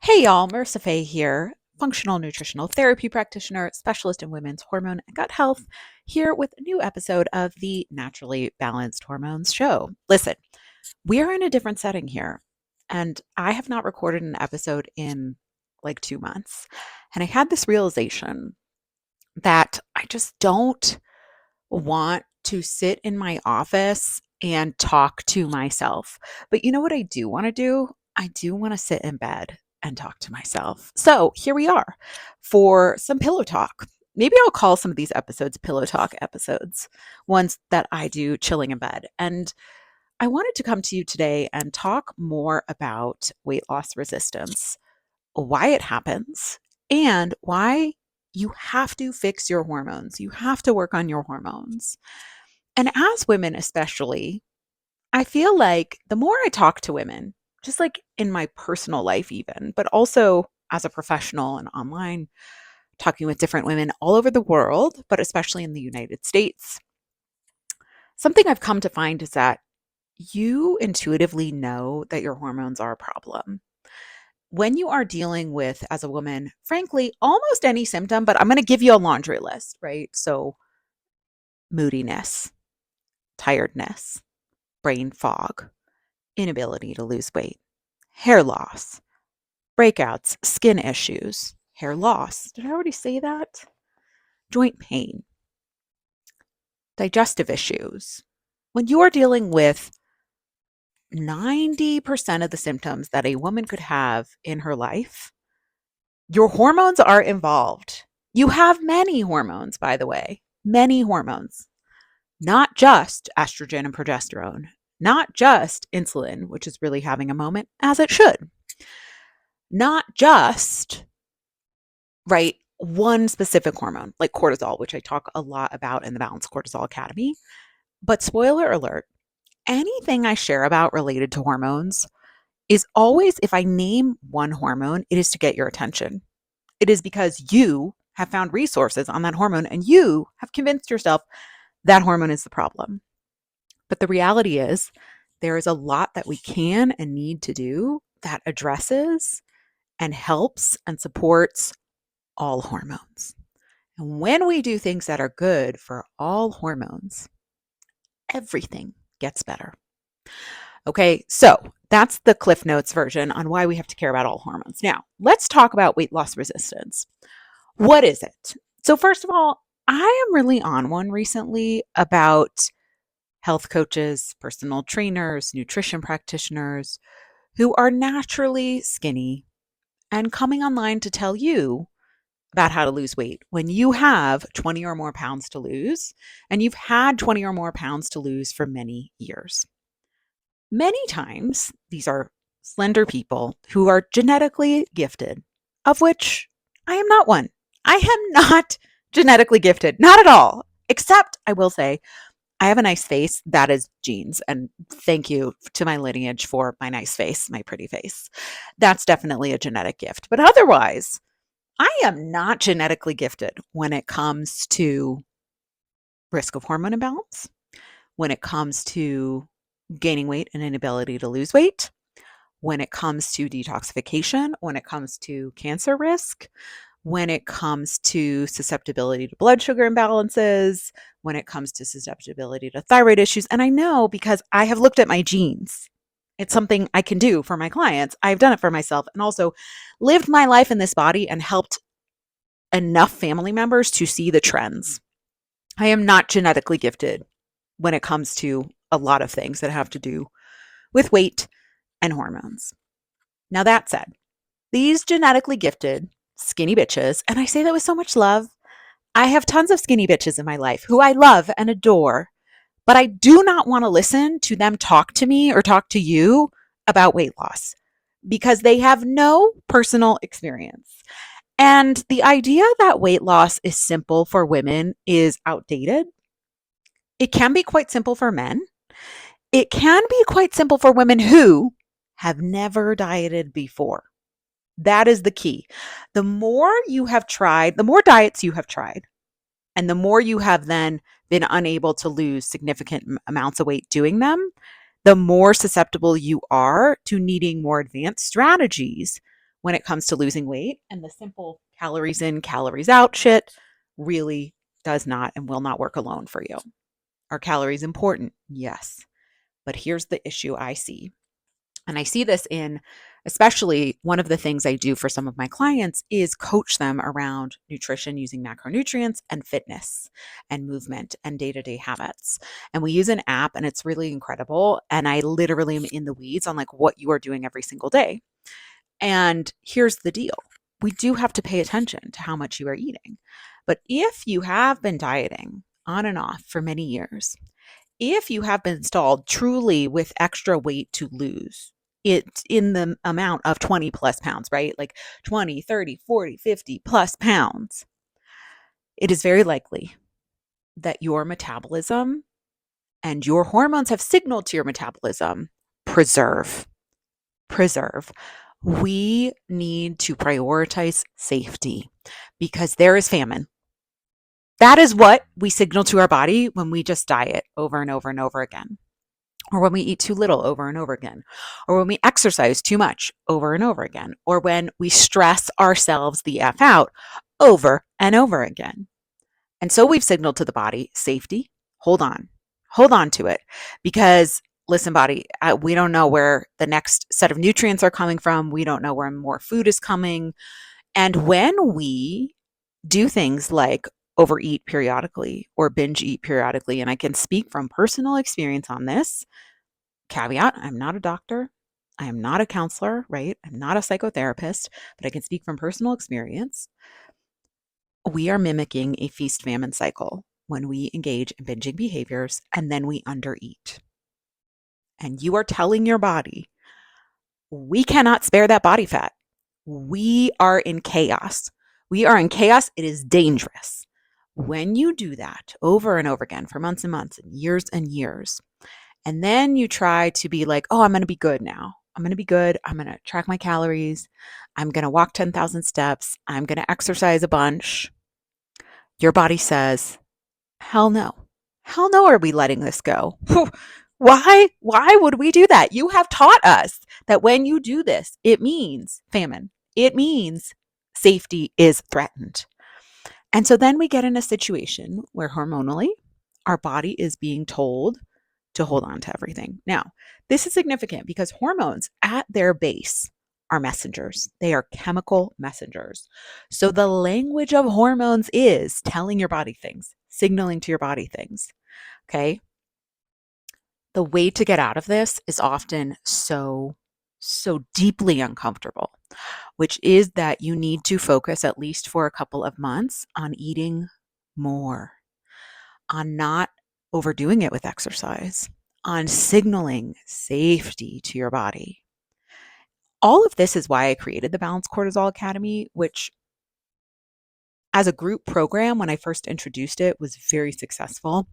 Hey y'all, Marissa Fay here, functional nutritional therapy practitioner, specialist in women's hormone and gut health, here with a new episode of the Naturally Balanced Hormones Show. Listen, we are in a different setting here, and I have not recorded an episode in like 2 months. And I had this realization that I just don't want to sit in my office and talk to myself. But you know what I do want to do? I do want to sit in bed and talk to myself. So here we are for some pillow talk. Maybe I'll call some of these episodes pillow talk episodes, ones that I do chilling in bed. And I wanted to come to you today and talk more about weight loss resistance, why it happens, and why you have to fix your hormones. You have to work on your hormones. And as women, especially, I feel like the more I talk to women, just like in my personal life, even, but also as a professional and online, talking with different women all over the world, but especially in the United States, something I've come to find is that you intuitively know that your hormones are a problem. When you are dealing with, as a woman, frankly, almost any symptom, but I'm going to give you a laundry list, right? So, moodiness, tiredness, brain fog, inability to lose weight, hair loss, breakouts, skin issues, hair loss. Did I already say that? Joint pain, digestive issues. When you are dealing with 90% of the symptoms that a woman could have in her life, your hormones are involved. You have many hormones, by the way, many hormones, not just estrogen and progesterone, not just insulin, which is really having a moment as it should, not just, right, one specific hormone like cortisol, which I talk a lot about in the Balanced Cortisol Academy. But spoiler alert, anything I share about related to hormones is always, if I name one hormone, it is to get your attention. It is because you have found resources on that hormone and you have convinced yourself that hormone is the problem. But the reality is, there is a lot that we can and need to do that addresses and helps and supports all hormones. And when we do things that are good for all hormones, everything gets better. Okay, so that's the Cliff Notes version on why we have to care about all hormones. Now, let's talk about weight loss resistance. What is it? So, first of all, I am really on one recently about health coaches, personal trainers, nutrition practitioners who are naturally skinny and coming online to tell you about how to lose weight when you have 20 or more pounds to lose and you've had 20 or more pounds to lose for many years. Many times, these are slender people who are genetically gifted, of which I am not one. I am not genetically gifted, not at all. Except, I will say, I have a nice face. That is genes. And thank you to my lineage for my nice face, my pretty face. That's definitely a genetic gift. But otherwise, I am not genetically gifted when it comes to risk of hormone imbalance, when it comes to gaining weight and inability to lose weight, when it comes to detoxification, when it comes to cancer risk, when it comes to susceptibility to blood sugar imbalances, when it comes to susceptibility to thyroid issues. And I know because I have looked at my genes. It's something I can do for my clients. I've done it for myself and also lived my life in this body and helped enough family members to see the trends. I am not genetically gifted when it comes to a lot of things that have to do with weight and hormones. Now, that said, these genetically gifted skinny bitches, and I say that with so much love, I have tons of skinny bitches in my life who I love and adore, but I do not want to listen to them talk to me or talk to you about weight loss because they have no personal experience. And the idea that weight loss is simple for women is outdated. It can be quite simple for men. It can be quite simple for women who have never dieted before. That is the key. The more you have tried, the more diets you have tried, and the more you have then been unable to lose significant amounts of weight doing them, the more susceptible you are to needing more advanced strategies when it comes to losing weight. And the simple calories in, calories out shit really does not and will not work alone for you. Are calories important? Yes. But here's the issue I see. And I see this in, especially one of the things I do for some of my clients is coach them around nutrition using macronutrients and fitness and movement and day-to-day habits. And we use an app and it's really incredible. And I literally am in the weeds on like what you are doing every single day. And here's the deal. We do have to pay attention to how much you are eating. But if you have been dieting on and off for many years, if you have been stalled truly with extra weight to lose, it's in the amount of 20 plus pounds, right? Like 20, 30, 40, 50 plus pounds. It is very likely that your metabolism and your hormones have signaled to your metabolism, preserve. We need to prioritize safety because there is famine. That is what we signal to our body when we just diet over and over and over again, or when we eat too little over and over again, or when we exercise too much over and over again, or when we stress ourselves the F out over and over again. And so we've signaled to the body, safety, hold on to it. Because listen, body, we don't know where the next set of nutrients are coming from. We don't know where more food is coming. And when we do things like overeat periodically or binge eat periodically, and I can speak from personal experience on this, caveat, I'm not a doctor. I am not a counselor, right? I'm not a psychotherapist, but I can speak from personal experience. We are mimicking a feast famine cycle when we engage in binging behaviors and then we undereat. And you are telling your body, we cannot spare that body fat. We are in chaos. It is dangerous. When you do that over and over again for months and months and years, and then you try to be like, oh, I'm going to be good now. I'm going to be good. I'm going to track my calories. I'm going to walk 10,000 steps. I'm going to exercise a bunch. Your body says, hell no. Hell no, are we letting this go? Why would we do that? You have taught us that when you do this, it means famine. It means safety is threatened. And so then we get in a situation where hormonally, our body is being told to hold on to everything. Now, this is significant because hormones at their base are messengers. They are chemical messengers. So the language of hormones is telling your body things, signaling to your body things. Okay. The way to get out of this is often so deeply uncomfortable, which is that you need to focus at least for a couple of months on eating more, on not overdoing it with exercise, on signaling safety to your body. All of this is why I created the Balanced Cortisol Academy, which as a group program, when I first introduced it, was very successful.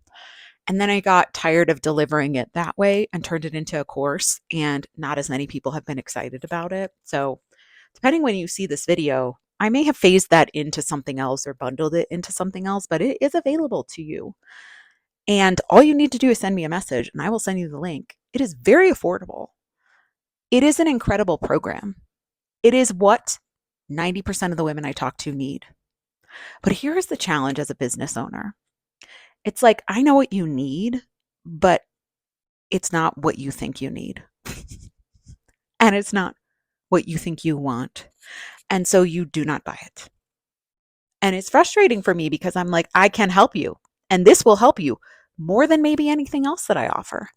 And then I got tired of delivering it that way and turned it into a course, and not as many people have been excited about it. So depending when you see this video, I may have phased that into something else or bundled it into something else, but it is available to you. And all you need to do is send me a message and I will send you the link. It is very affordable. It is an incredible program. It is what 90% of the women I talk to need. But here's the challenge as a business owner. It's like, I know what you need, but it's not what you think you need. And it's not what you think you want. And so you do not buy it. And it's frustrating for me because I'm like, I can help you. And this will help you more than maybe anything else that I offer.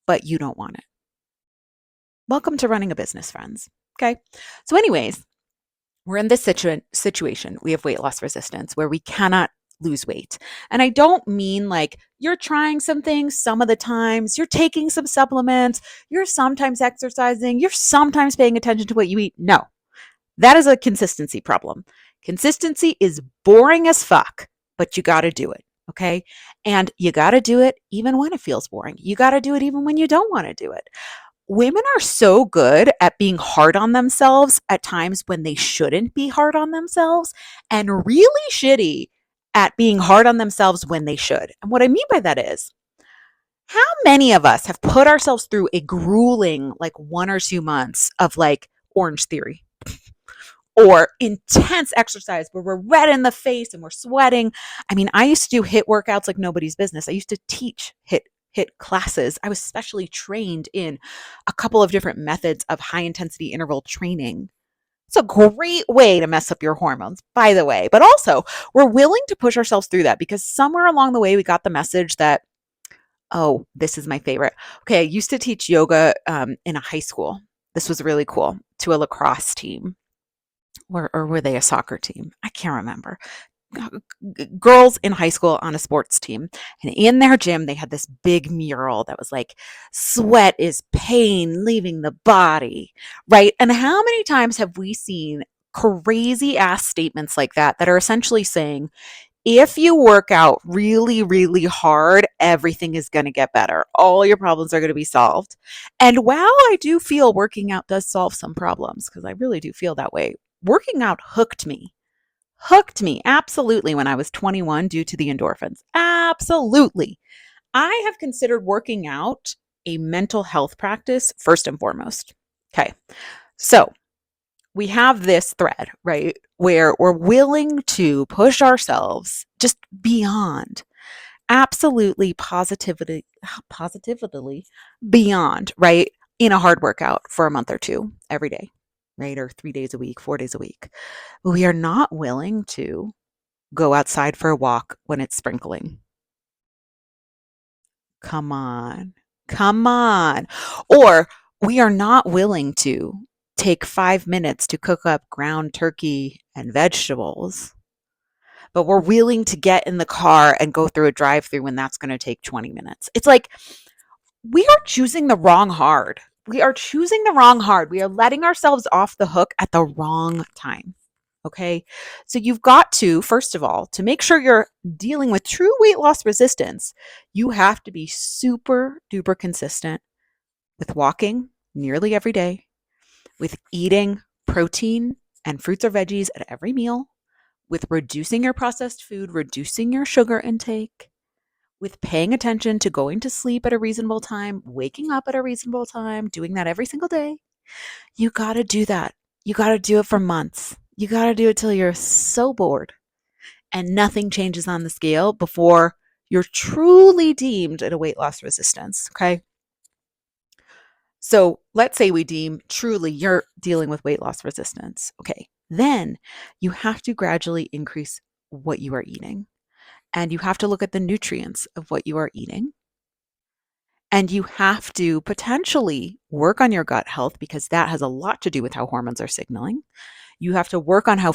But you don't want it. Welcome to running a business, friends. Okay. So anyways, we're in this situation. We have weight loss resistance where we cannot lose weight. And I don't mean like you're trying some things some of the times, you're taking some supplements, you're sometimes exercising, you're sometimes paying attention to what you eat. No, that is a consistency problem. Consistency is boring as fuck, but you got to do it. Okay. And you got to do it even when it feels boring. You got to do it even when you don't want to do it. Women are so good at being hard on themselves at times when they shouldn't be hard on themselves, and really shitty at being hard on themselves when they should. And what I mean by that is, how many of us have put ourselves through a grueling, like 1 or 2 months of like Orange Theory? or intense exercise where we're red in the face and we're sweating. I mean, I used to do HIIT workouts like nobody's business. I used to teach HIIT classes. I was specially trained in a couple of different methods of high intensity interval training. It's a great way to mess up your hormones, by the way. But also, we're willing to push ourselves through that because somewhere along the way, we got the message that, oh, this is my favorite. Okay, I used to teach yoga in a high school. This was really cool, to a lacrosse team. Or were they a soccer team? I can't remember. Girls in high school on a sports team. And in their gym, they had this big mural that was like, sweat is pain leaving the body, right? And how many times have we seen crazy ass statements like that that are essentially saying, if you work out really, really hard, everything is going to get better. All your problems are going to be solved. And while I do feel working out does solve some problems, because I really do feel that way, working out hooked me absolutely when I was 21 due to the endorphins. Absolutely. I have considered working out a mental health practice first and foremost. Okay. So we have this thread, right, where we're willing to push ourselves just beyond, absolutely positively beyond, right, in a hard workout for a month or two every day, right, or 3 days a week, 4 days a week. We are not willing to go outside for a walk when it's sprinkling. Come on. Come on. Or we are not willing to take 5 minutes to cook up ground turkey and vegetables, but we're willing to get in the car and go through a drive through when that's going to take 20 minutes. It's like we are choosing the wrong hard. We are choosing the wrong hard. We are letting ourselves off the hook at the wrong time. Okay. So you've got to, first of all, to make sure you're dealing with true weight loss resistance, you have to be super duper consistent with walking nearly every day, with eating protein and fruits or veggies at every meal, with reducing your processed food, reducing your sugar intake, with paying attention to going to sleep at a reasonable time, waking up at a reasonable time, doing that every single day. You got to do that. You got to do it for months. You got to do it till you're so bored and nothing changes on the scale before you're truly deemed at a weight loss resistance. Okay. So let's say we deem truly you're dealing with weight loss resistance. Okay. Then you have to gradually increase what you are eating. And you have to look at the nutrients of what you are eating. And you have to potentially work on your gut health because that has a lot to do with how hormones are signaling. You have to work on how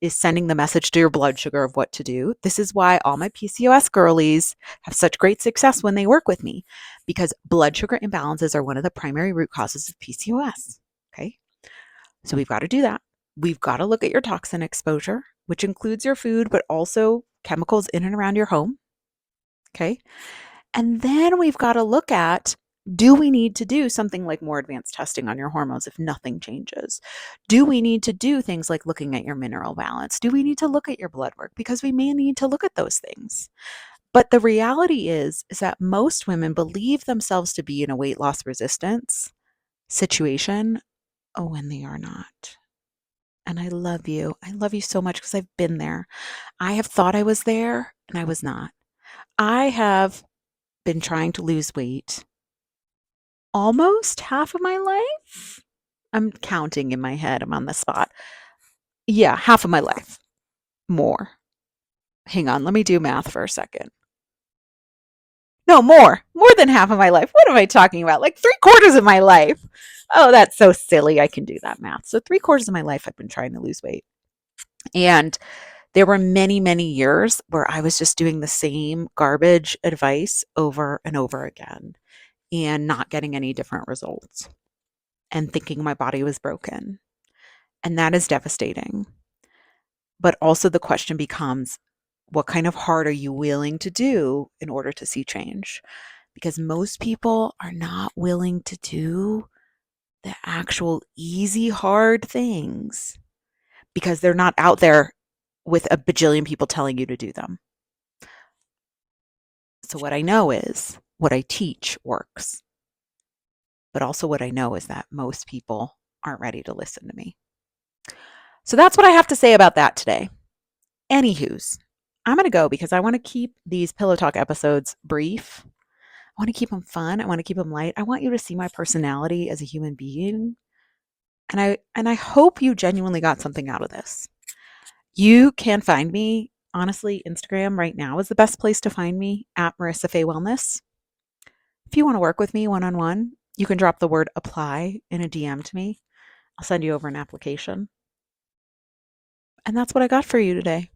is sending the message to your blood sugar of what to do. This is why all my PCOS girlies have such great success when they work with me, because blood sugar imbalances are one of the primary root causes of PCOS. Okay. So we've got to do that. We've got to look at your toxin exposure, which includes your food, but also chemicals in and around your home. Okay. And then we've got to look at, do we need to do something like more advanced testing on your hormones if nothing changes? Do we need to do things like looking at your mineral balance? Do we need to look at your blood work? Because we may need to look at those things. But the reality is that most women believe themselves to be in a weight loss resistance situation when they are not. And I love you. I love you so much because I've been there. I have thought I was there and I was not. I have been trying to lose weight almost half of my life. I'm counting in my head. I'm on the spot. Yeah, half of my life. More. Hang on. Let me do math for a second. No, more. More than half of my life. What am I talking about? Like 3/4 of my life. Oh, that's so silly. I can do that math. So 3/4 of my life I've been trying to lose weight. And there were many, many years where I was just doing the same garbage advice over and over again and not getting any different results and thinking my body was broken. And that is devastating. But also the question becomes, what kind of hard are you willing to do in order to see change? Because most people are not willing to do the actual easy, hard things because they're not out there with a bajillion people telling you to do them. So what I know is what I teach works. But also what I know is that most people aren't ready to listen to me. So that's what I have to say about that today. Anywho's, I'm going to go because I want to keep these Pillow Talk episodes brief. I want to keep them fun. I want to keep them light. I want you to see my personality as a human being. And I hope you genuinely got something out of this. You can find me, honestly, Instagram right now is the best place to find me at Marissa Faye Wellness. If you want to work with me one on one, you can drop the word apply in a DM to me. I'll send you over an application. And that's what I got for you today.